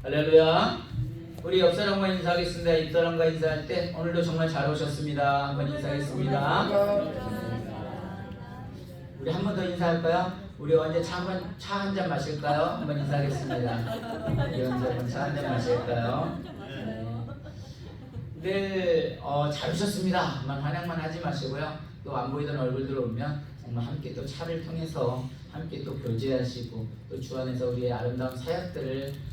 할렐루야. 우리 옆 사람과 인사하겠습니다. 옆 사람과 인사할 때 오늘도 정말 잘 오셨습니다. 한번 인사하겠습니다. 우리 한 번 더 인사할까요? 우리 언제 차 한 잔 마실까요? 한번 인사하겠습니다. 우리 언제 차 한 잔 마실까요? 네. 잘 오셨습니다. 환영만 하지 마시고요. 또 안 보이던 얼굴들 오면 정말 함께 또 차를 통해서 함께 또 교제하시고 또 주 안에서 우리의 아름다운 사역들을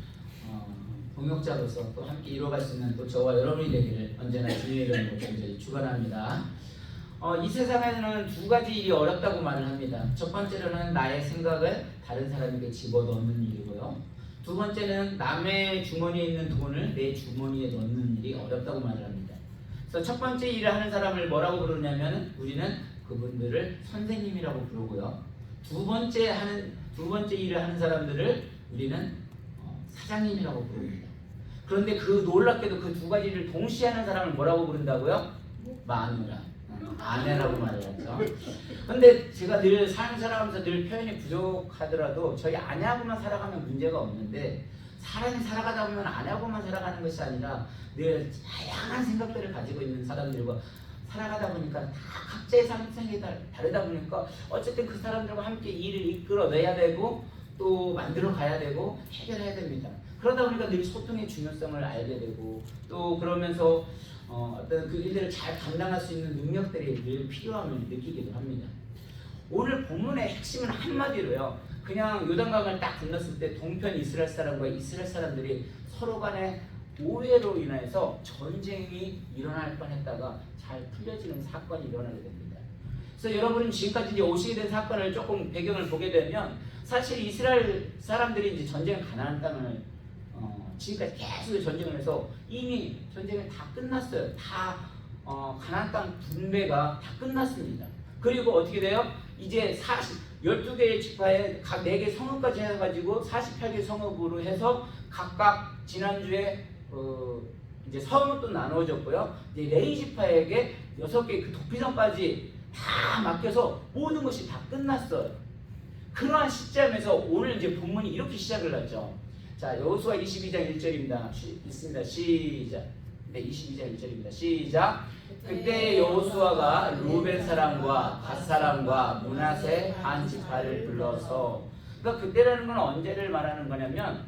동역자로서 또 함께 이루어갈 수 있는 또 저와 여러분이 되기를 언제나 주님의 이름으로 간절히 축원합니다. 이 세상에는 두 가지 일이 어렵다고 말을 합니다. 첫 번째로는 나의 생각을 다른 사람에게 집어넣는 일이고요. 두 번째는 남의 주머니에 있는 돈을 내 주머니에 넣는 일이 어렵다고 말을 합니다. 그래서 첫 번째 일을 하는 사람을 뭐라고 부르냐면 우리는 그분들을 선생님이라고 부르고요. 두 번째 일을 하는 사람들을 우리는 사장님이라고 부릅니다. 그런데 그 놀랍게도 그 두 가지를 동시에 하는 사람을 뭐라고 부른다고요? 마누라, 아내라고 말을 하죠. 근데 제가 늘 삶을 살아가면서 늘 표현이 부족하더라도 저희 아내하고만 살아가면 문제가 없는데 사람이 살아가다 보면 아내하고만 살아가는 것이 아니라 늘 다양한 생각들을 가지고 있는 사람들과 살아가다 보니까 다 각자의 삶이 다르다 보니까 어쨌든 그 사람들과 함께 일을 이끌어내야 되고 또 만들어 가야 되고 해결해야 됩니다. 그러다 보니까 늘 소통의 중요성을 알게 되고 또 그러면서 어떤 그 일들을 잘 감당할 수 있는 능력들이 늘 필요함을 느끼기도 합니다. 오늘 본문의 핵심은 한마디로요. 그냥 요단강을 딱 건넜을 때 동편 이스라엘 사람과 이스라엘 사람들이 서로 간에 오해로 인해서 전쟁이 일어날 뻔했다가 잘 풀려지는 사건이 일어나게 됩니다. 그래서 여러분은 지금까지 이제 오시게 된 사건을 조금 배경을 보게 되면 사실 이스라엘 사람들이 이제 전쟁을 가나안 땅을 지금까지 계속 전쟁을 해서 이미 전쟁은 다 끝났어요. 다 가나안 땅 분배가 다 끝났습니다. 그리고 어떻게 돼요? 이제 12개의 지파에 각 4개 성읍까지 해가지고 48개 성읍으로 해서 각각 지난주에 이제 성읍도 나누어졌고요. 이제 레위 지파에게 6개 그 도피성까지 다 맡겨서 모든 것이 다 끝났어요. 그러한 시점에서 오늘 이제 본문이 이렇게 시작을 하죠. 자, 여호수아 22장 1절입니다. 있습니다. 시작. 네, 22장 1절입니다. 시작. 그때 여호수아가 루벤 사람과 갓 사람과 므낫세 반 지파를 불러서, 그러니까 그때라는 건 언제를 말하는 거냐면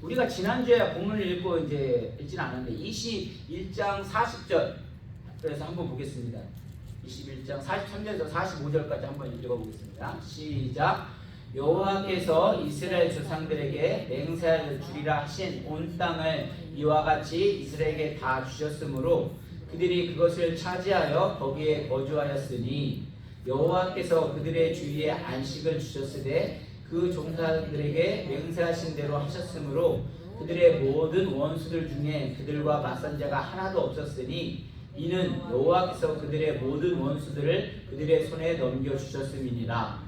우리가 지난주에 본문을 읽고 이제 읽지는 않았는데 21장 40절. 그래서 한번 보겠습니다. 21장 43절에서 45절까지 한번 읽어보겠습니다. 시작. 여호와께서 이스라엘 조상들에게 맹세할 주리라 하신 온 땅을 이와 같이 이스라엘에게 다 주셨으므로 그들이 그것을 차지하여 거기에 거주하였으니 여호와께서 그들의 주위에 안식을 주셨으되 그 종사들에게 맹세하신 대로 하셨으므로 그들의 모든 원수들 중에 그들과 맞선 자가 하나도 없었으니 이는 여호와께서 그들의 모든 원수들을 그들의 손에 넘겨주셨음이니라.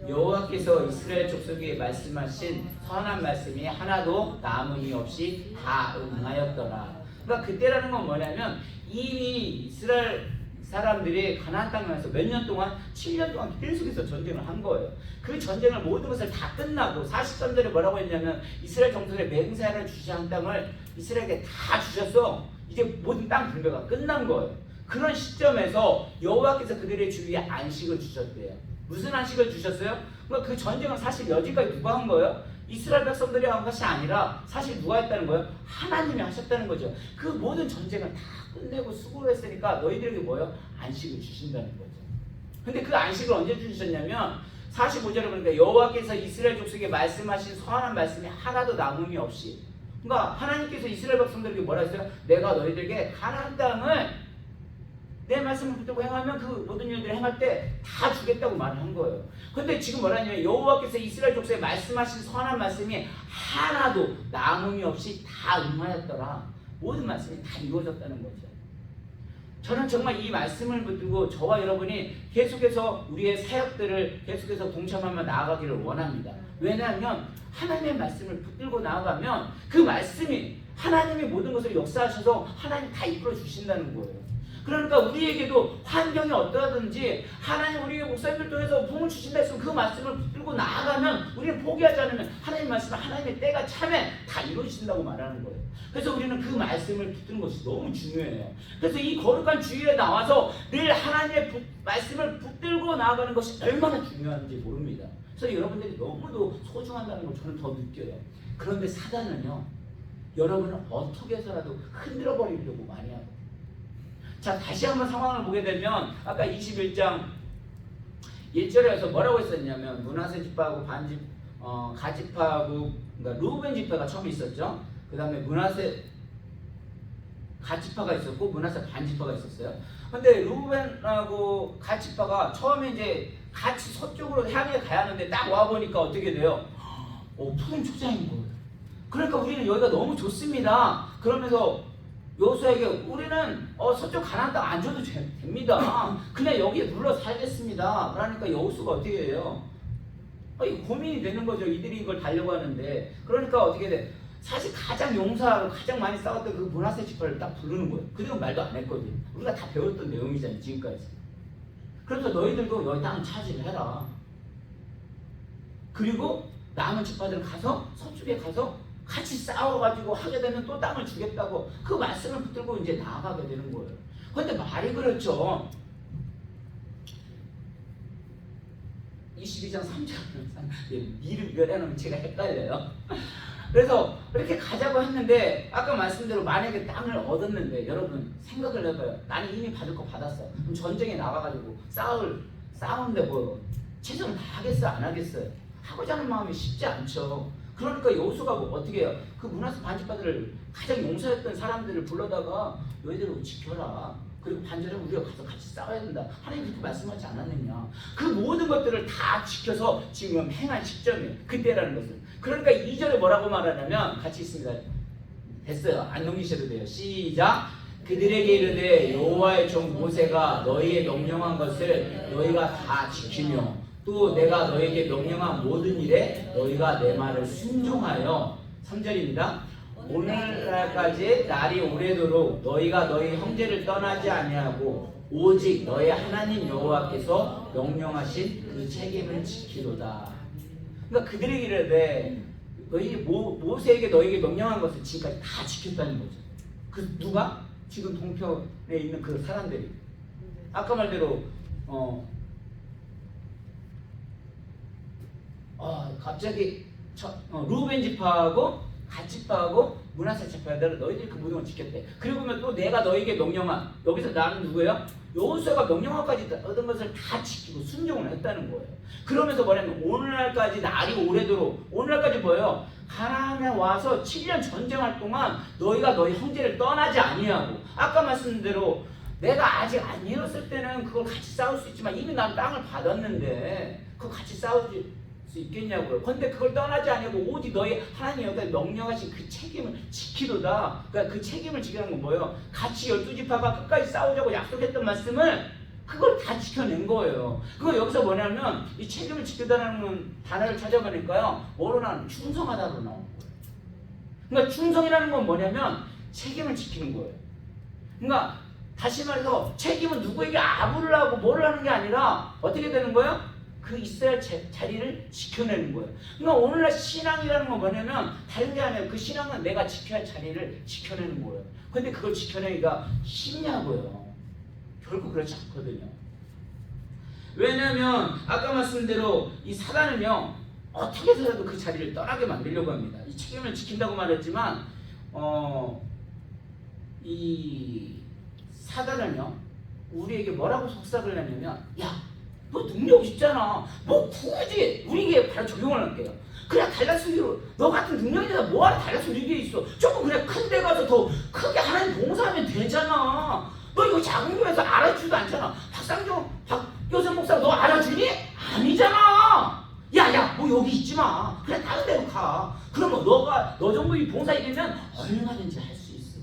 여호와께서 이스라엘 족속에게 말씀하신 선한 말씀이 하나도 남음이 없이 다 응하였더라. 그러니까 그때라는 건 뭐냐면 이미 이스라엘 사람들이 가나안 땅에 와서 몇 년 동안 7년 동안 계속해서 전쟁을 한 거예요. 그 전쟁을 모든 것을 다 끝나고 43절에 뭐라고 했냐면 이스라엘 정토에 맹세하는 주시한 땅을 이스라엘에게 다 주셔서 이제 모든 땅 분배가 끝난 거예요. 그런 시점에서 여호와께서 그들의 주위에 안식을 주셨대요. 무슨 안식을 주셨어요? 그러니까 그 전쟁은 사실 여지까지 누가 한 거예요? 이스라엘 백성들이 한 것이 아니라 사실 누가 했다는 거예요? 하나님이 하셨다는 거죠. 그 모든 전쟁을 다 끝내고 수고를 했으니까 너희들에게 뭐예요? 안식을 주신다는 거죠. 근데 그 안식을 언제 주셨냐면 45절에 보니까 여호와께서 이스라엘 족속에게 말씀하신 선한 말씀이 하나도 남음이 없이, 그러니까 하나님께서 이스라엘 백성들에게 뭐라 했어요? 내가 너희들에게 가나안 땅을 내 말씀을 붙들고 행하면 그 모든 일들을 행할 때 다 주겠다고 말을 한 거예요. 근데 지금 뭐라냐면 여호와께서 이스라엘 족속에 말씀하신 선한 말씀이 하나도 남음이 없이 다 응하였더라. 모든 말씀이 다 이루어졌다는 거죠. 저는 정말 이 말씀을 붙들고 저와 여러분이 계속해서 우리의 사역들을 계속해서 동참하며 나아가기를 원합니다. 왜냐하면 하나님의 말씀을 붙들고 나아가면 그 말씀이 하나님의 모든 것을 역사하셔서 하나님 다 이끌어 주신다는 거예요. 그러니까 우리에게도 환경이 어떠하든지 하나님 우리에게 목사님들 통해서 부흥을 주신다 했으면 그 말씀을 붙들고 나아가면 우리는 포기하지 않으면 하나님 말씀은 하나님의 때가 참에 다 이루어진다고 말하는 거예요. 그래서 우리는 그 말씀을 붙드는 것이 너무 중요해요. 그래서 이 거룩한 주일에 나와서 늘 하나님의 말씀을 붙들고 나아가는 것이 얼마나 중요한지 모릅니다. 그래서 여러분들이 너무도 소중하다는 걸 저는 더 느껴요. 그런데 사단은요, 여러분을 어떻게 해서라도 흔들어 버리려고 많이 하고. 자, 다시 한번 상황을 보게 되면 아까 21장 1절에서 뭐라고 했었냐면 므낫세 지파하고 가지파하고 그러니까 루벤 지파가 처음에 있었죠. 그 다음에 므낫세 가지파가 있었고 므낫세 반지파가 있었어요. 근데 루벤하고 가지파가 처음에 이제 같이 서쪽으로 향해 가야 하는데 딱 와보니까 어떻게 돼요? 푸른 초장인 거예요. 그러니까 우리는 여기가 너무 좋습니다. 그러면서 여호수아에게 우리는 서쪽 가나안 땅 안 줘도 됩니다. 그냥 여기에 눌러 살겠습니다. 그러니까 여호수아가 어떻게 해요? 고민이 되는 거죠. 이들이 이걸 달려고 하는데. 그러니까 어떻게 돼? 사실 가장 용사하고 가장 많이 싸웠던 그 므낫세 지파를 딱 부르는 거예요. 그들은 말도 안 했거든요. 우리가 다 배웠던 내용이잖아요, 지금까지. 그래서 너희들도 여기 땅을 차지해라. 그리고 남은 지파들은 가서 서쪽에 가서 같이 싸워가지고 하게 되면 또 땅을 주겠다고 그 말씀을 붙들고 이제 나아가게 되는 거예요. 그런데 말이 그렇죠. 22장 3절 미를 열어놓으면 제가 헷갈려요. 그래서 이렇게 가자고 했는데 아까 말씀대로 만약에 땅을 얻었는데 여러분 생각을 해봐요. 나는 이미 받을 거 받았어. 그럼 전쟁에 나가가지고 싸우는데 뭐 최선을 다하겠어요? 안 하겠어요? 하고자 하는 마음이 쉽지 않죠. 그러니까 여호수아가 어떻게 해요? 그 므낫세 반지파들을 가장 용서했던 사람들을 불러다가 너희들 지켜라. 그리고 반절은 우리가 가서 같이 싸워야 된다. 하나님 그렇게 말씀하지 않았느냐. 그 모든 것들을 다 지켜서 지금 행한 시점이에요. 그때라는 것은. 그러니까 2절에 뭐라고 말하냐면 같이 있습니다. 됐어요. 안 넘기셔도 돼요. 시작. 그들에게 이르되 여호와의 종 모세가 너희의 명령한 것을 너희가 다 지키며 또 내가 너에게 명령한 모든 일에 너희가 내 말을 순종하여 3절입니다. 오늘날까지 날이 오래도록 너희가 너희 형제를 떠나지 아니하고 오직 너희 하나님 여호와께서 명령하신 그 책임을 지키도다. 그러니까 그들에게 이르되 너희 모세에게 너희에게 명령한 것을 지금까지 다 지켰다는 거죠. 그 누가? 지금 동편에 있는 그 사람들이. 아까 말대로 갑자기 루벤 지파하고 갓 지파하고 므낫세 지파들 너희들이 그 모든 걸 지켰대. 그리고 또 내가 너에게 명령한, 여기서 나는 누구예요? 여호수아가 명령한까지 얻은 것을 다 지키고 순종을 했다는 거예요. 그러면서 뭐냐면 오늘날까지 날이 오래도록, 오늘날까지 뭐예요? 가나안에 와서 7년 전쟁할 동안 너희가 너희 형제를 떠나지 아니하고, 아까 말씀드린 대로 내가 아직 안 이뤘을 때는 그걸 같이 싸울 수 있지만 이미 난 땅을 받았는데 그거 같이 싸우지 수 있겠냐고요. 근데 그걸 떠나지 아니하고 오직 너희 하나님 여기다 명령하신 그 책임을 지키도다. 그러니까 그 책임을 지키는 건 뭐예요? 같이 12지파가 끝까지 싸우자고 약속했던 말씀을 그걸 다 지켜낸 거예요. 그거 여기서 뭐냐면 이 책임을 지키다라는 단어를 찾아보니까요, 뭐로 나오는 충성하다로 나오는 거예요. 그러니까 충성이라는 건 뭐냐면 책임을 지키는 거예요. 그러니까 다시 말해서 책임은 누구에게 아부를 하고 뭐를 하는 게 아니라 어떻게 되는 거예요? 그 있어야 자리를 지켜내는 거예요. 그러니까 오늘날 신앙이라는 건 뭐냐면 다른 게 아니에요. 그 신앙은 내가 지켜야 할 자리를 지켜내는 거예요. 근데 그걸 지켜내기가 쉽냐고요. 결국 그렇지 않거든요. 왜냐하면 아까 말씀대로 이 사단은요, 어떻게 해서라도 그 자리를 떠나게 만들려고 합니다. 이 책임을 지킨다고 말했지만 이 사단은요, 우리에게 뭐라고 속삭을 내냐면, 야, 너 능력 있잖아. 뭐 굳이 우리에게 바로 적용을 할게요. 그냥 달라스 위로 너 같은 능력이나 뭐하러 달라스 위에 있어. 조금 그냥 큰 데 가서 더 크게 하나님 봉사하면 되잖아. 너 이거 작은 교회에서 알아주지도 않잖아. 박효선 목사 너 알아주니? 아니잖아. 야야 뭐 여기 있지 마. 그냥 다른 데로 가. 그러면 너 정도 이 봉사이되면 얼마든지 할 수 있어.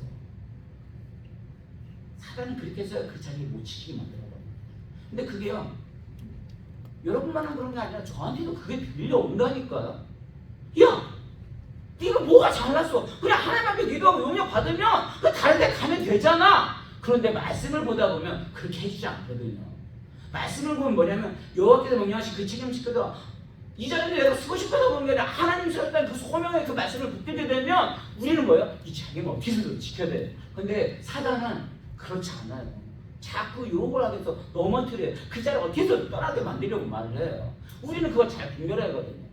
사단이 그렇게 해서 그 자리를 못 지키게 만들어요. 근데 그게요, 여러분만은 그런 게 아니라 저한테도 그게 들려온다니까요. 야, 네가 뭐가 잘났어? 그냥 하나님 앞에 기도하고 용역 받으면 그 다른 데 가면 되잖아. 그런데 말씀을 보다 보면 그렇게 해주지 않거든요. 말씀을 보면 뭐냐면 여호와께서 명령하신 그 책임지켜도 이 자리에 내가 쓰고 싶어서 그런 게 아니라 하나님 세웠다는 그 소명의 그 말씀을 붙들게 되면 우리는 뭐예요? 이 책임을 어떻게든 지켜야 돼요. 근데 사단은 그렇지 않아요. 자꾸 유혹을 하면서 넘어뜨려요. 그 자리를 어떻게든 떠나게 만들려고 말을 해요. 우리는 그걸 잘 분별해야 하거든요.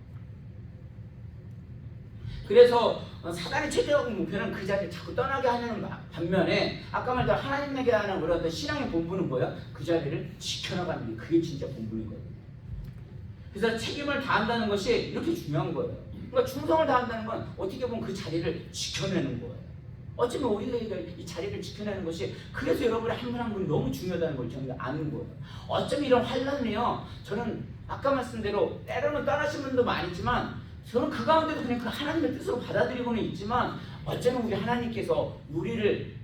그래서 사단의 최종적인 목표는 그 자리를 자꾸 떠나게 하는 반면에 아까 말했던 하나님에게 하는 우리 어떤 신앙의 본분은 뭐야? 그 자리를 지켜나가는 게 그게 진짜 본분이거든요. 그래서 책임을 다한다는 것이 이렇게 중요한 거예요. 그러니까 충성을 다한다는 건 어떻게 보면 그 자리를 지켜내는 거예요. 어쩌면 우리가 이 자리를 지켜내는 것이 그래서 여러분의 한 분 한 분이 너무 중요하다는 걸 저는 아는 거예요. 어쩌면 이런 환란이요. 저는 아까 말씀대로 때로는 떠나신 분도 많지만 저는 그 가운데도 그냥 그 하나님의 뜻으로 받아들이고는 있지만 어쩌면 우리 하나님께서 우리를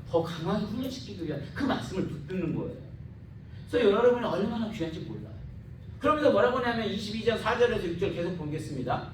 더 강하게 훈련시키기 위한 그 말씀을 붙드는 거예요. 그래서 여러분이 얼마나 귀한지 몰라요. 그러면서 뭐라고 하냐면 22장 4절에서 6절 계속 보겠습니다.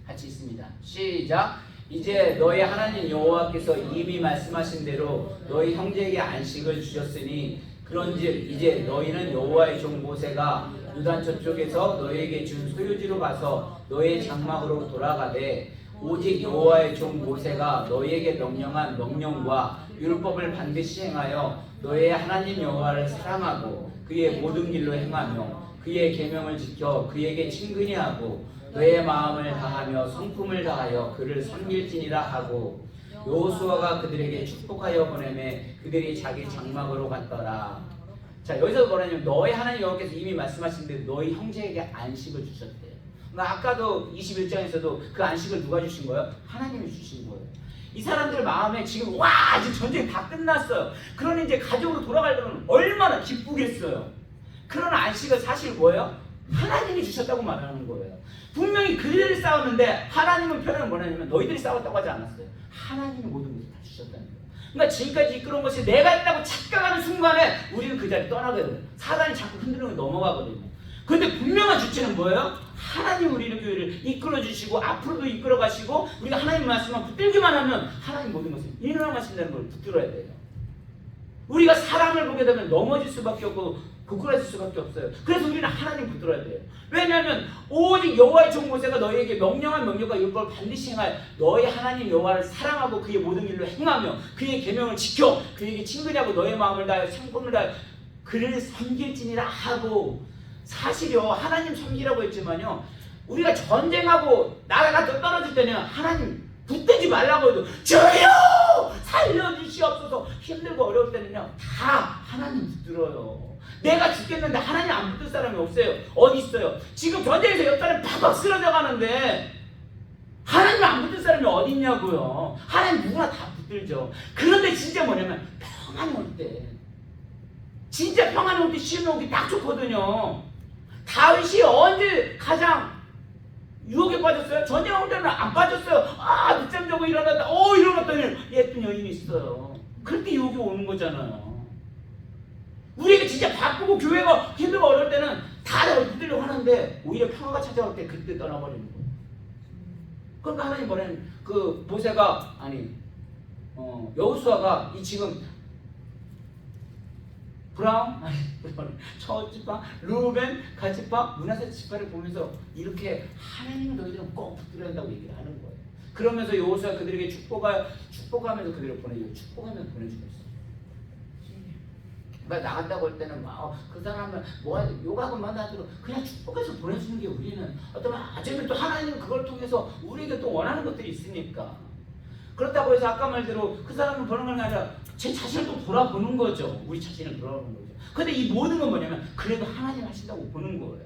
같이 있습니다. 시작. 이제 너희 하나님 여호와께서 이미 말씀하신 대로 너희 형제에게 안식을 주셨으니 그런즉 이제 너희는 여호와의 종 모세가 유단 저쪽에서 너희에게 준 소유지로 가서 너희의 장막으로 돌아가되 오직 여호와의 종 모세가 너희에게 명령한 명령과 율법을 반드시 행하여 너희의 하나님 여호와를 사랑하고 그의 모든 길로 행하며 그의 계명을 지켜 그에게 친근히 하고 너의 마음을 다하며 성품을 다하여 그를 섬길지니라 하고 여호수아가 그들에게 축복하여 보내매 그들이 자기 장막으로 갔더라. 자, 여기서 뭐냐면 너희 하나님 여호와께서 이미 말씀하신 대로 너희 형제에게 안식을 주셨대요. 그러니까 아까도 21장에서도 그 안식을 누가 주신 거예요? 하나님이 주신 거예요. 이 사람들 마음에 지금 지금 전쟁이 다 끝났어요. 그러니 이제 가족으로 돌아가려면 얼마나 기쁘겠어요. 그런 안식을 사실 뭐예요? 하나님이 주셨다고 말하는 거예요. 분명히 그들이 싸웠는데 하나님은 표현은 뭐냐면 너희들이 싸웠다고 하지 않았어요. 하나님이 모든 것을 다 주셨다는 거예요. 그러니까 지금까지 이끌어온 것이 내가 했다고 착각하는 순간에 우리는 그 자리 떠나게 돼요. 사단이 자꾸 흔들면 넘어가거든요. 그런데 분명한 주체는 뭐예요? 하나님 우리를 교회를 이끌어주시고 앞으로도 이끌어가시고 우리가 하나님 말씀만 붙들기만 하면 하나님 모든 것을 인정하신다는 걸 붙들어야 돼요. 우리가 사람을 보게 되면 넘어질 수밖에 없고 부끄러질 수밖에 없어요. 그래서 우리는 하나님 붙들어야 돼요. 왜냐하면 오직 여호와의 종 모세가 너희에게 명령한 명령과 율법을 반드시 행하여 너희 하나님 여호와를 사랑하고 그의 모든 일로 행하며 그의 계명을 지켜 그에게 친근히 하고 너의 마음을 다하여 성품을 다하여 그를 섬길지니라 하고 사실요 하나님 섬기라고 했지만요 우리가 전쟁하고 나라가 떨어질 때는 하나님 붙들지 말라고 해도 주여 살려주시옵소서 힘들고 어려울 때는요 다 하나님 붙들어요. 내가 죽겠는데 하나님 안 붙들 사람이 없어요. 어디 있어요? 지금 전쟁에서 옆 사람이 팍팍 쓰러져 가는데 하나님 안 붙들 사람이 어디 있냐고요. 하나님 누구나 다 붙들죠. 그런데 진짜 뭐냐면 평안이 올 때 진짜 평안이 올 때 시험이 오기 딱 좋거든요. 다윗이 언제 가장 유혹에 빠졌어요? 전쟁 올 때는 안 빠졌어요. 늦잠 자고 일어났더니 예쁜 여인이 있어요. 그럴 때 유혹이 오는 거잖아요. 우리가 진짜 바쁘고 교회가 힘들고 어려울 때는 다들 붙들려고 하는데 오히려 평화가 찾아올 때 그때 떠나버리는 거예요. 그러니까 하나님 뭐냐면 그 모세가 여호수아가 이 지금 저지파, 루벤, 가지파, 므낫세 지파를 보면서 이렇게 하나님은 너희들은 꼭 붙들어야 한다고 얘기를 하는 거예요. 그러면서 여호수아가 그들에게 축복하면서 그들을 보내주고 축복하면서 보내주고 있어요. 나간다고 할 때는 그 사람은 욕하고만 하더라도 그냥 축복해서 보내주는 게 우리는 어쩌면 또 하나님은 그걸 통해서 우리에게 또 원하는 것들이 있으니까 그렇다고 해서 아까 말대로 그 사람을 보는 건 아니라 제 자신을 또 돌아보는 거죠. 우리 자신을 돌아보는 거죠. 근데 이 모든 건 뭐냐면 그래도 하나님 하신다고 보는 거예요.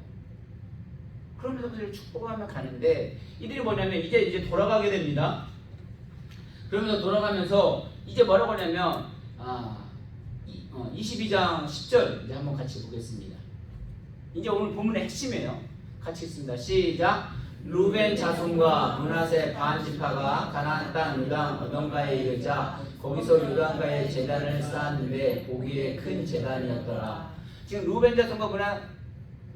그러면서 그들을 축복하며 가는데 이들이 뭐냐면 이제 돌아가게 됩니다. 그러면서 돌아가면서 이제 뭐라고 하냐면 22장 10절 이제 한번 같이 보겠습니다. 이제 오늘 본문의 핵심이에요. 같이 있습니다. 시작. 루벤 자손과 므낫세 반 지파가 가나안 땅 요단 어던가에 이르자 거기서 요단가에 제단을 쌓았는데 보기에 큰 제단이었더라. 지금 루벤 자손과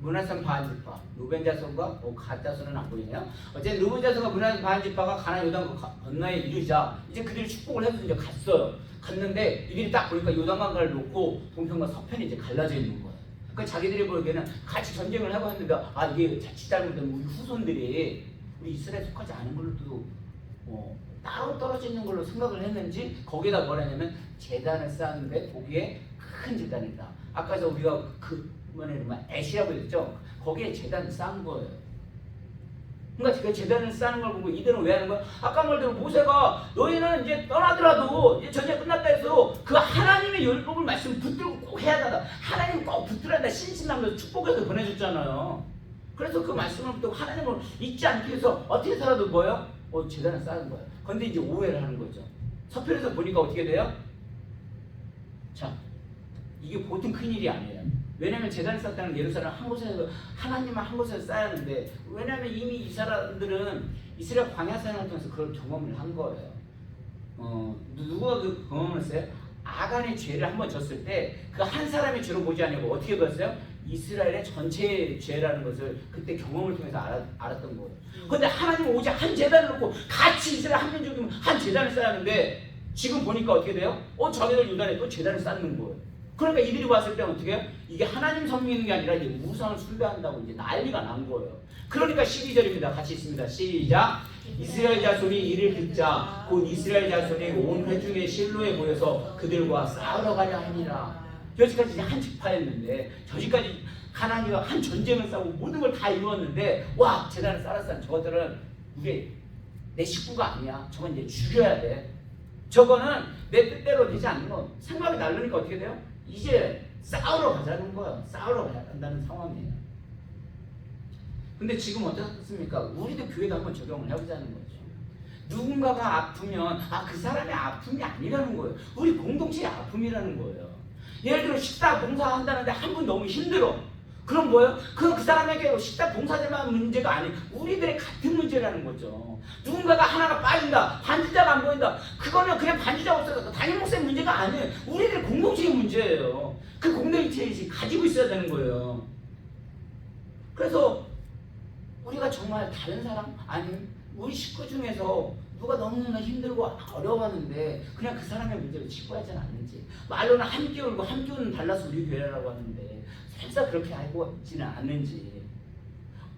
므낫산 바한지파, 루벤 자손과 갓 자손은 안 보이네요. 어쨌든 루벤 자손과 므낫산 바한지파가 가나안 요단 건너에 이르자 이제 그들이 축복을 해서 이제 갔어요. 갔는데 이들이 딱 보니까 요단강가를 놓고 동편과 서편이 이제 갈라져 있는 거예요. 그러니까 자기들이 보기에는 같이 전쟁을 하고 했는데 이게 자칫 잘못되면 우리 후손들이 우리 이스라엘 속하지 않은 걸로도 따로 떨어져 있는 걸로 생각을 했는지 거기다 뭐라 하냐면 제단을 쌓았는데 거기에 큰 제단이다. 아까 우리가 애시라고 했죠. 거기에 제단을 쌓은 거예요. 그러니까 그 제단을 쌓는 걸 보고 이들은 왜 하는 거야? 아까 말대로 모세가 너희는 이제 떠나더라도 이제 전쟁 끝났다 해서 그 하나님의 율법을 말씀 붙들고 꼭 해야 한다. 하나님 꼭 붙들어야 한다. 신신하면서 축복해서 보내줬잖아요. 그래서 그 말씀을 붙들고 하나님을 잊지 않기 위해서 어떻게 살아도 뭐예요? 제단을 쌓은 거예요. 그런데 이제 오해를 하는 거죠. 서편에서 보니까 어떻게 돼요? 자, 이게 보통 큰일이 아니에요. 왜냐하면 제단을 쌓았다는 예루살렘 한 곳에서 하나님만 한 곳에서 쌓아야 하는데 왜냐하면 이미 이 사람들은 이스라엘 광야 사역을 통해서 그런 경험을 한 거예요. 누가 그 경험을 했어요? 아간의 죄를 한번 졌을 때 그 한 사람의 죄로 보지 않고 어떻게 봤어요? 이스라엘의 전체의 죄라는 것을 그때 경험을 통해서 알았던 거예요. 그런데 하나님은 오직 한 제단을 놓고 같이 이스라엘 한 민족이면 한 제단을 쌓았는데 지금 보니까 어떻게 돼요? 자기들 유단에 또 제단을 쌓는 거예요. 그러니까 이들이 봤을 때는 어떻게 해요? 이게 하나님 섬기는 게 아니라 이제 우상을 숭배한다고 이제 난리가 난 거예요. 그러니까 12절입니다. 같이 있습니다. 시작. 이스라엘 자손이 이를 듣자 곧 이스라엘 자손이 온 회중의 실로에 모여서 그들과 싸우러 가려 하니라. 여기까지 이제 한 지파였는데 저기까지 가나안과 한 전쟁을 싸우고 모든 걸 다 이루었는데 와 제단을 쌓았다는 저것들은 이게 내 식구가 아니야. 저건 이제 죽여야 돼. 저거는 내 뜻대로 되지 않는 거. 생각이 다르니까 어떻게 돼요? 이제 싸우러 가자는 거야. 싸우러 가야 한다는 상황이에요. 근데 지금 어떻습니까? 우리도 교회도 한번 적용을 해보자는 거죠. 누군가가 아프면 그 사람의 아픔이 아니라는 거예요. 우리 공동체의 아픔이라는 거예요. 예를 들어 식사 봉사한다는데 한 분 너무 힘들어. 그럼 뭐예요? 그 사람에게 식사 봉사자만 문제가 아니 우리들의 같은 문제라는 거죠. 누군가가 하나가 빠진다. 반지자가 안 보인다. 그거는 그냥 반지자가 없어서 담임 목사의 문제가 아니에요. 우리들의 공동체의 문제예요. 그 공동체를 가지고 있어야 되는 거예요. 그래서 우리가 정말 다른 사람 아니면 우리 식구 중에서 누가 너무나 힘들고 어려워하는데 그냥 그 사람의 문제를 치부하지 않는지 말로는 함께 울고 함께 우는 달라스 우리 교회라고 하는데 설사 그렇게 알고 있지는 않는지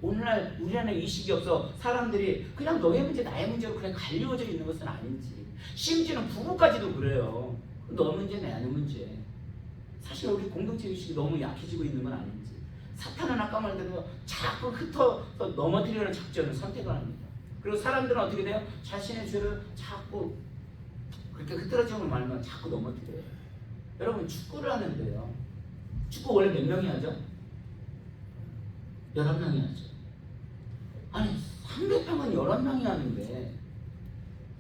오늘날 우리 안에 의식이 없어 사람들이 그냥 너의 문제 나의 문제로 그냥 갈리워져 있는 것은 아닌지 심지어는 부부까지도 그래요. 너 문제 내 문제 사실 우리 공동체 의식이 너무 약해지고 있는 건 아닌지 사탄은 아까 말대로 자꾸 흩어서 넘어뜨리려는 작전을 선택을 합니다. 그리고 사람들은 어떻게 돼요? 자신의 죄를 자꾸 그렇게 흐트러지는 말만 자꾸 넘어뜨려요. 여러분 축구를 하는데요. 축구 원래 몇 명이 하죠? 11명이 하죠. 아니 상대편은 11명이 하는데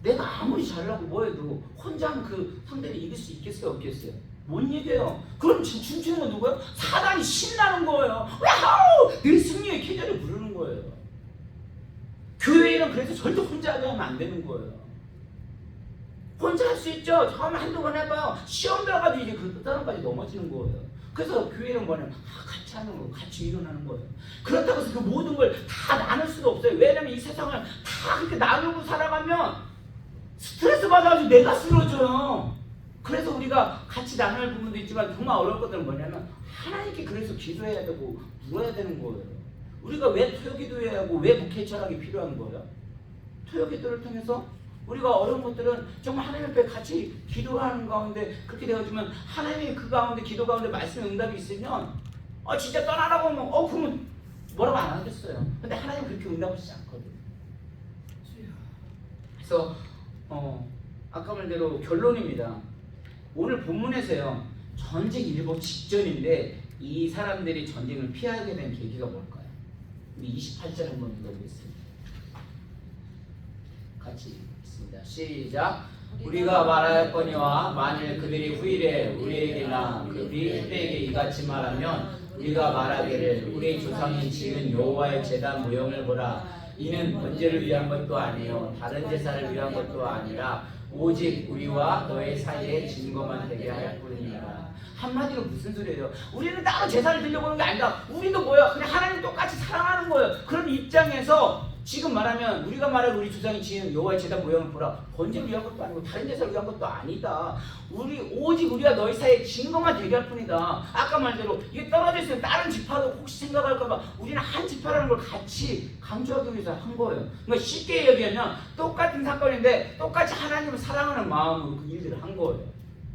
내가 아무리 잘하고 뭐해도 혼자 하면 그 상대를 이길 수 있겠어요? 없겠어요? 못 이겨요. 그럼 춤추는 건 누구예요? 사단이 신나는 거예요. 와우! 늘 승리의 계절을 부르는 거예요. 교회는 그래서 절대 혼자 하게 하면 안 되는 거예요. 혼자 할 수 있죠. 처음에 한두 번 해봐요. 시험 들어가지고 이제 그 사람까지 넘어지는 거예요. 그래서 교회는 뭐냐면 같이 하는 거예요. 같이 일어나는 거예요. 그렇다고 해서 그 모든 걸 다 나눌 수도 없어요. 왜냐면 이 세상을 다 그렇게 나누고 살아가면 스트레스 받아가지고 내가 쓰러져요. 그래서 우리가 같이 나눌 부분도 있지만 정말 어려운 것들은 뭐냐면 하나님께 그래서 기도해야 되고 물어야 되는 거예요. 우리가 왜 토요기도해야 하고 왜 목회 철학이 필요한 거예요? 토요기도를 통해서 우리가 어려운 것들은 정말 하나님 앞에 같이 기도하는 가운데 그렇게 되어지면 하나님이 그 가운데 기도 가운데 말씀의 응답이 있으면 진짜 떠나라고 하면 그러면 뭐라고 안 하겠어요. 근데 하나님 그렇게 응답하시지 않거든요. 그래서 아까 말대로 결론입니다. 오늘 본문에서요. 전쟁 일보 직전인데 이 사람들이 전쟁을 피하게 된 계기가 뭘까요? 우리 28절 한번 읽어보겠습니다. 같이 읽습니다. 시작. 우리가 말하였거니와 만일 그들이 후일에 우리에게나 그들이 그들에게 이같이 말하면 우리가 말하기를 우리 조상이 지은 여호와의 제단 모형을 보라. 이는 번제를 위한 것도 아니요 다른 제사를 위한 것도 아니라 오직 우리와 너의 사이에 증거만 되게 할 뿐이니라. 한마디로 무슨 소리예요? 우리는 따로 제사를 드려고 하는 게 아니다. 우리도 뭐야? 그냥 하나님 똑같이 사랑하는 거예요. 그런 입장에서 지금 말하면 우리가 말하는 우리 조상이 지은 여호와의 제단 모형을 보라. 번제를 위한 것도 아니고 다른 제사를 위한 것도 아니다. 오직 우리가 너희 사이에 증거만 되게 할 뿐이다. 아까 말대로 이게 떨어져 있으면 다른 지파도 혹시 생각할까봐 우리는 한 지파라는 걸 같이 강조하기 위해서 한 거예요. 그러니까 쉽게 얘기하면 똑같은 사건인데 똑같이 하나님을 사랑하는 마음으로 그 일들을 한 거예요.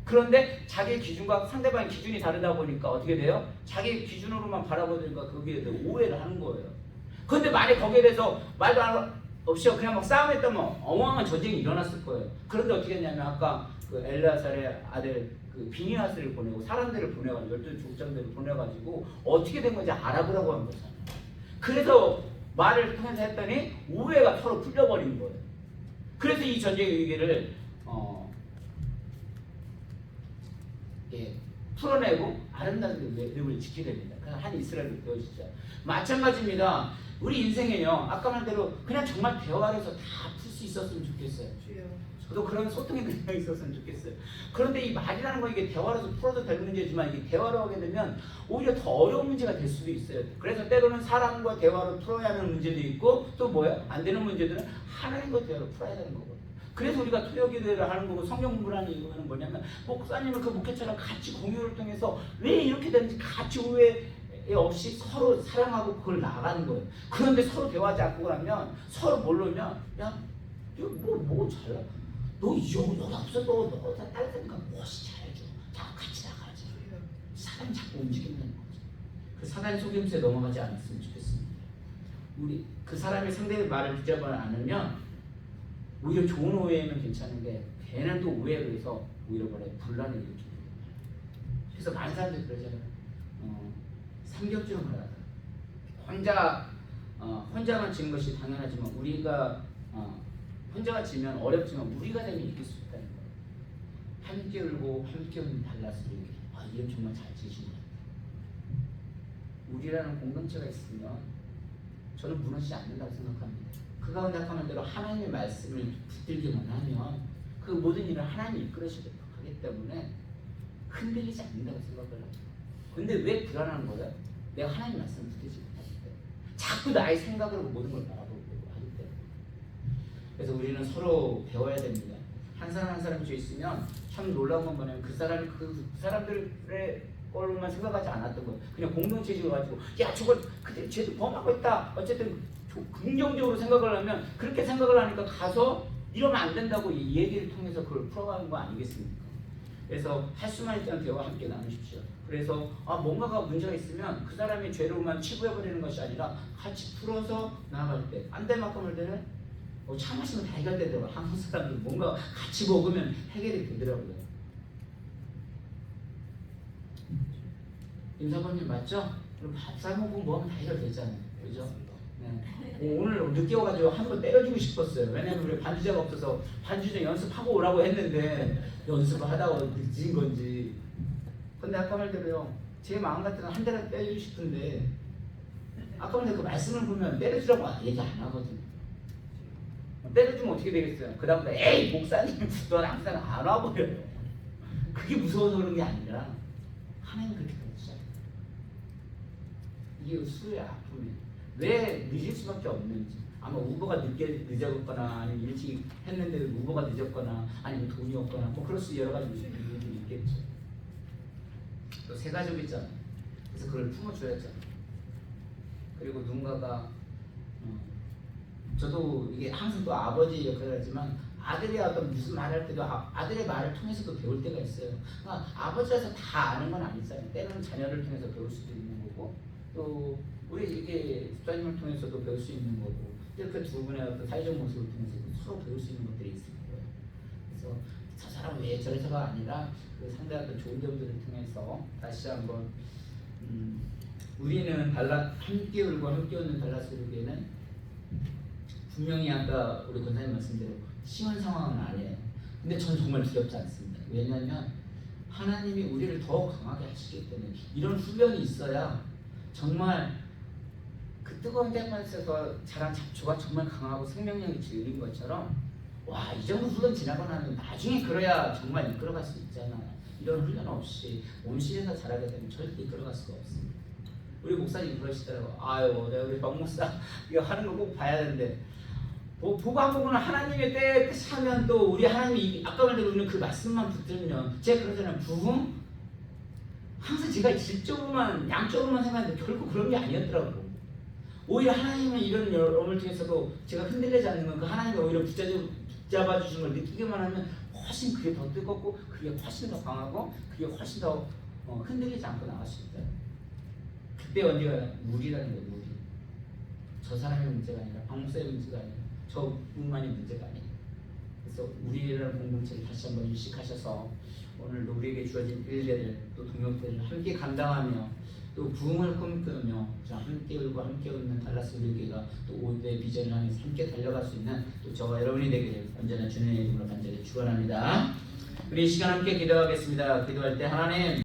그런데 자기의 기준과 상대방의 기준이 다르다 보니까 어떻게 돼요? 자기 기준으로만 바라보니까 거기에 대해 오해를 하는 거예요. 그런데 만약 거기에 대해서 말도 없이 그냥 막 싸움했다면 어마어마한 전쟁이 일어났을 거예요. 그런데 어떻게 했냐면 아까 그 엘르아살의 아들 그 비니하스를 보내고 사람들을 보내가지고 12 족장들을 보내가지고 어떻게 된 건지 알아보라고 한 거잖아요. 그래서 말을 통해서 했더니 오해가 서로 풀려버린 거예요. 그래서 이 전쟁의 위기를 풀어내고 아름다운 율법을 지키게 됩니다. 그래서 한 이스라엘을 배우시죠. 마찬가지입니다. 우리 인생에요. 아까 말대로 그냥 정말 대화해서 다 풀 수 있었으면 좋겠어요. 저도 그런 소통의 능력이 있었으면 좋겠어요. 그런데 이 말이라는 거 이게 대화로서 풀어도 될 문제지만 이게 대화로 하게 되면 오히려 더 어려운 문제가 될 수도 있어요. 그래서 때로는 사람과 대화로 풀어야 하는 문제도 있고 또 뭐예요? 안 되는 문제들은 하나님과 대화로 풀어야 되는 거거든요. 그래서 우리가 토요기도회를 하는 거고 성경 공부를 하는 이유는 뭐냐면 목사님을 그 목회처럼 같이 공유를 통해서 왜 이렇게 되는지 같이 오해 없이 서로 사랑하고 그걸 나가는 거예요. 그런데 서로 대화하지 않고 그러면 서로 모르면 야, 뭐 잘나? 너 여기 없어? 너 다른 사람과 무엇이 잘해줘? 자 같이 나가자. 사람이 자꾸 움직이는 거죠. 그 사단의 속임수에 넘어가지 않았으면 좋겠습니다. 우리 그 사람이 상대의 말을 붙잡지 않으면 오히려 좋은 오해면 괜찮은데 괜한 또 오해로 해서 오히려 분란을 일으키는 거예요. 그래서 많은 사람들이 그러잖아요. 삼겹줄은 말하다. 혼자만 지는 것이 당연하지만 우리가 혼자가 지면 어렵지만 우리가 되면 이길 수 있다는 거예요. 함께 울고 함께 웃는 달라스 이렇게. 이름 정말 잘 지으신 것 같아요. 우리라는 공동체가 있으면 저는 무너지지 않는다고 생각합니다. 그 가운데 아까 말대로 하나님의 말씀을 붙들기만 하면 그 모든 일을 하나님이 이끌으시도록 하기 때문에 흔들리지 않는다고 생각을 합니다. 근데 왜 불안한 거예요? 내가 하나님 말씀을 붙들지 못하기 때문에 자꾸 나의 생각으로 모든 걸 바라보고 하기 때문에. 그래서 우리는 서로 배워야 됩니다. 한 사람 한 사람이 죄 있으면 참 놀라운 건 뭐냐면 그 사람이 그 사람들의 걸로만 생각하지 않았던 거예요. 그냥 공동체적으로 가지고 야 저걸 그때 쟤도 범하고 있다. 어쨌든 긍정적으로 생각을 하면 그렇게 생각을 하니까 가서 이러면 안 된다고 이 얘기를 통해서 그걸 풀어가는 거 아니겠습니까? 그래서 할 수만 있다면 대화와 함께 나누십시오. 그래서 뭔가가 문제가 있으면 그 사람의 죄로만 치부해버리는 것이 아니라 같이 풀어서 나아갈 때 안 될 만큼을 때는 차 마시면 다 해결되더라고요. 한국 사람들 뭔가 같이 먹으면 해결이 되더라고요. 임사범님 맞죠? 그럼 밥 싸먹고 뭐하면 다 해결되잖아요. 그죠? 네. 오늘 늦게 와가지고 한 번 때려주고 싶었어요. 왜냐면 우리 반주자가 없어서 반주자 연습하고 오라고 했는데 연습을 하다가 늦은 건지. 근데 아까 말대로요. 제 마음 같으면 한 대라도 때려주고 싶은데 아까 말대로 그 말씀을 보면 때려주라고 얘기 안 하거든요. 때려주면 어떻게 되겠어요? 그 다음부터 에이 목사님 넌 항상 안 와버려요. 그게 무서워서 그런 게 아니라 하나님 그렇게 그러시잖아요. 이게 수의 아픔이에요. 왜 늦을 수밖에 없는지. 아마 우버가 늦었거나 아니면 일찍 했는데 우버가 늦었거나 아니면 돈이 없거나 뭐 그럴 수 여러 가지 이유들이 있겠죠. 또 새 가족 있잖아요. 그래서 그걸 품어줘야죠. 그리고 누군가가 저도 이게 항상 또 아버지 역할을 하지만 아들이 어떤 무슨 말을 할 때도 아들의 말을 통해서도 배울 때가 있어요. 그러니까 아버지라서 다 아는 건 아니잖아요. 때로는 자녀를 통해서 배울 수도 있는 거고 또 우리 이게 수사님을 통해서도 배울 수 있는 거고 이렇게 두 분의 어떤 사회적 모습을 통해서 서로 배울 수 있는 것들이 있을 거예요. 그래서 저 사람은 왜 저래서가 아니라 그 상대한테 좋은 점들을 통해서 다시 한번 우리는 함께 울고 함께 웃는 달라스 교회는 분명히 아까 우리 권사님 말씀대로 심한 상황은 아니에요. 근데 저는 정말 두렵지 않습니다. 왜냐하면 하나님이 우리를 더 강하게 하시기 때문에 이런 훈련이 있어야 정말 그 뜨거운 때문에서 자란 잡초가 정말 강하고 생명력이 질린 것처럼 와, 이 정도 훈련 지나고 나면 나중에 그래야 정말 이끌어갈 수 있잖아. 이런 훈련 없이 온실에서 자라게 되면 절대 이끌어갈 수가 없습니다. 우리 목사님 그러시더라고. 아유, 내가 우리 박 목사 이거 하는 거 꼭 봐야 되는데, 보고 한 부분은 하나님의 때에 하면 또 우리 하나님이 아까 말대로 우리는 그 말씀만 붙들면, 제가 그러잖아요. 부흥 항상 제가 질적으로만 양적으로만 생각하는데 결국 그런 게 아니었더라고. 오히려 하나님의 이런 여러분을 통해서도 제가 흔들리지 않는 건 그 하나님이 오히려 붙잡아 주신 걸 느끼기만 하면 훨씬 그게 더 뜨겁고 그게 훨씬 더 강하고 그게 훨씬 더 흔들리지 않고 나갈 수 있다. 그때 언제가 물이라는 거예요. 물이. 저 사람의 문제가 아니라 박 목사의 문제가 아니라 저뿐만의 문제가 아니에요. 그래서 우리라는 공동체를 다시 한번 인식하셔서 오늘 우리에게 주어진 일들을 또 동역들을 함께 감당하며 또 부흥을 꿈꾸며 함께 울고 함께 웃는 달라스 우리교회가 또 5대 비전을 향해서 함께 달려갈 수 있는 또 저와 여러분이 되기를 언제나 주님의 이름으로 간절히 축원합니다. 우리 이 시간 함께 기도하겠습니다. 기도할 때 하나님